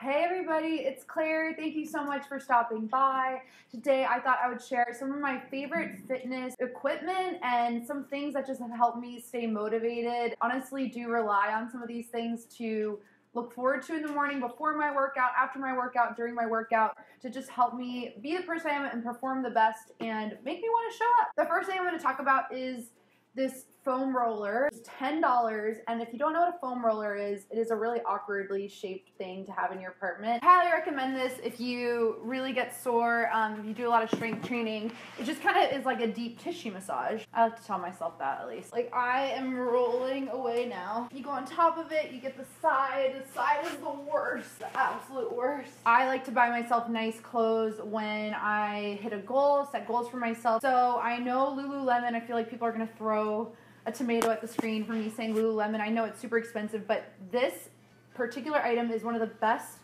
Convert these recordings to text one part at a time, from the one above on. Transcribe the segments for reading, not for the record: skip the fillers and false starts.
Hey everybody, it's Claire. Thank you so much for stopping by. Today I thought I would share some of my favorite fitness equipment and some things that just have helped me stay motivated. Honestly, do rely on some of these things to look forward to in the morning, before my workout, after my workout, during my workout, to just help me be the person I am and perform the best and make me want to show up. The first thing I'm going to talk about is this foam roller. It's $10, and if you don't know what a foam roller is, it is a really awkwardly shaped thing to have in your apartment. I highly recommend this if you really get sore, if you do a lot of strength training. It just kind of is like a deep tissue massage. I like to tell myself that, at least. Like, I am rolling away now. You go on top of it, you get the side. The side is the worst, the absolute worst. I like to buy myself nice clothes when I hit a goal, set goals for myself. So I know Lululemon, I feel like people are gonna throw a tomato at the screen for me saying Lululemon. I know it's super expensive, but this particular item is one of the best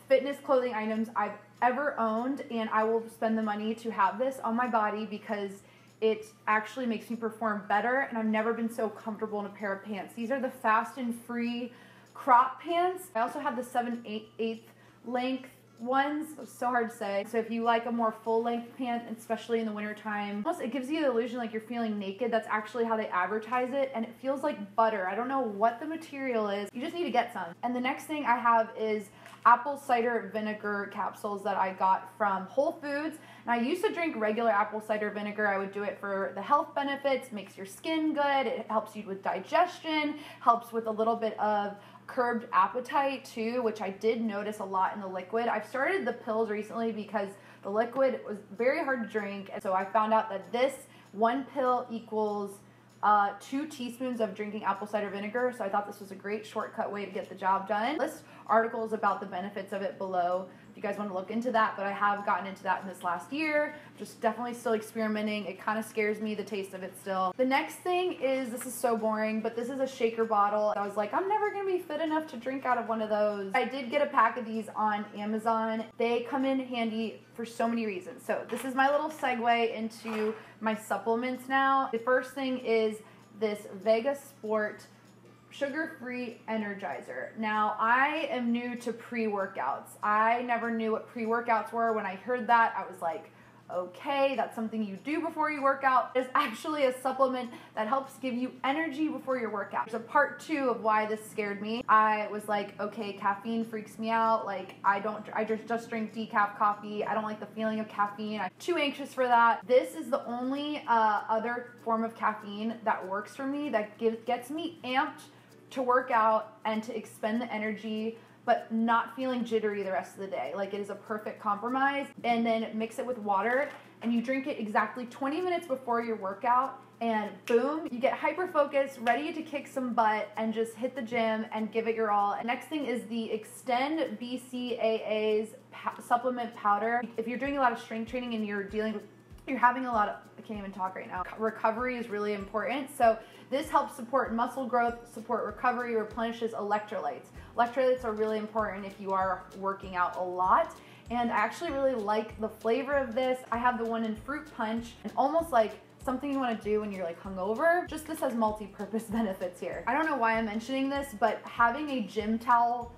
fitness clothing items I've ever owned, and I will spend the money to have this on my body because it actually makes me perform better, and I've never been so comfortable in a pair of pants. These are the Fast and Free crop pants. I also have the 7/8 length ones. It's so hard to say. So if you like a more full length pant, especially in the winter time, almost it gives you the illusion like you're feeling naked. That's actually how they advertise it, and it feels like butter. I don't know what the material is. You just need to get some. And the next thing I have is apple cider vinegar capsules that I got from Whole Foods. And I used to drink regular apple cider vinegar. I would do it for the health benefits, makes your skin good, it helps you with digestion, helps with a little bit of curbed appetite too, which I did notice a lot in the liquid. I've started the pills recently because the liquid was very hard to drink, and so I found out that this one pill equals 2 teaspoons of drinking apple cider vinegar, so I thought this was a great shortcut way to get the job done. List articles about the benefits of it below if you guys want to look into that, but I have gotten into that in this last year. Just definitely still experimenting. It kind of scares me, the taste of it still. The next thing is, this is so boring, but this is a shaker bottle. I was like, I'm never going to be fit enough to drink out of one of those. I did get a pack of these on Amazon. They come in handy for so many reasons. So this is my little segue into my supplements now. The first thing is this Vega Sport sugar-free Energizer. Now, I am new to pre-workouts. I never knew what pre-workouts were. When I heard that, I was like, okay, that's something you do before you work out. It's actually a supplement that helps give you energy before your workout. There's a part 2 of why this scared me. I was like, okay, caffeine freaks me out. Like, I just drink decaf coffee. I don't like the feeling of caffeine. I'm too anxious for that. This is the only other form of caffeine that works for me, that gets me amped to work out and to expend the energy, but not feeling jittery the rest of the day. Like, it is a perfect compromise. And then mix it with water, and you drink it exactly 20 minutes before your workout, and boom, you get hyper focused, ready to kick some butt and just hit the gym and give it your all. And next thing is the Extend BCAA's supplement powder. If you're doing a lot of strength training and you're having a lot of, I can't even talk right now, recovery is really important. So this helps support muscle growth, support recovery, replenishes electrolytes. Electrolytes are really important if you are working out a lot. And I actually really like the flavor of this. I have the one in fruit punch, and almost like something you want to do when you're like hungover. Just this has multi-purpose benefits here. I don't know why I'm mentioning this, but having a gym towel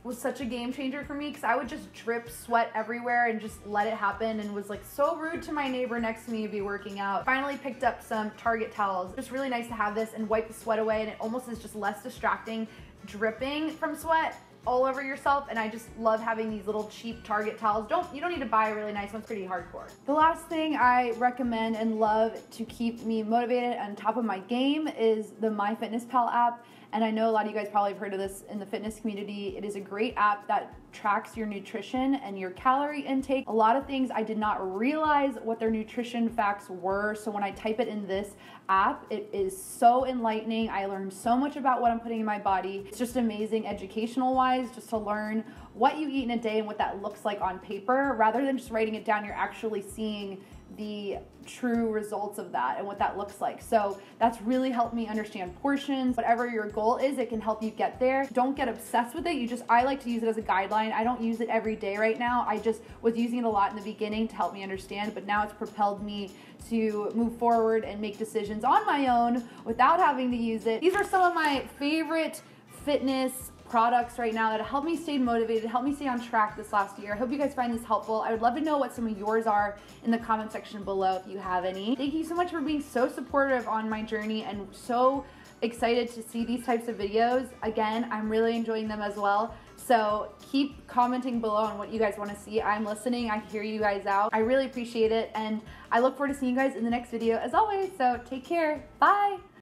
was such a game changer for me, because I would just drip sweat everywhere and just let it happen, and was like so rude to my neighbor next to me to be working out. Finally picked up some Target towels. Just really nice to have this and wipe the sweat away, and it almost is just less distracting dripping from sweat all over yourself, and I just love having these little cheap Target towels. You don't need to buy a really nice one, it's pretty hardcore. The last thing I recommend and love to keep me motivated and on top of my game is the MyFitnessPal app. And I know a lot of you guys probably have heard of this in the fitness community. It is a great app that tracks your nutrition and your calorie intake. A lot of things I did not realize what their nutrition facts were. So when I type it in this app, it is so enlightening. I learned so much about what I'm putting in my body. It's just amazing educational wise, just to learn what you eat in a day and what that looks like on paper. Rather than just writing it down, you're actually seeing the true results of that and what that looks like. So that's really helped me understand portions. Whatever your goal is, it can help you get there. Don't get obsessed with it. I like to use it as a guideline. I don't use it every day right now. I just was using it a lot in the beginning to help me understand, but now it's propelled me to move forward and make decisions on my own without having to use it. These are some of my favorite fitness products right now that help me stay motivated, help me stay on track this last year. I hope you guys find this helpful. I would love to know what some of yours are in the comment section below if you have any. Thank you so much for being so supportive on my journey and so excited to see these types of videos. Again, I'm really enjoying them as well. So keep commenting below on what you guys want to see. I'm listening, I hear you guys out. I really appreciate it, and I look forward to seeing you guys in the next video as always. So take care, bye.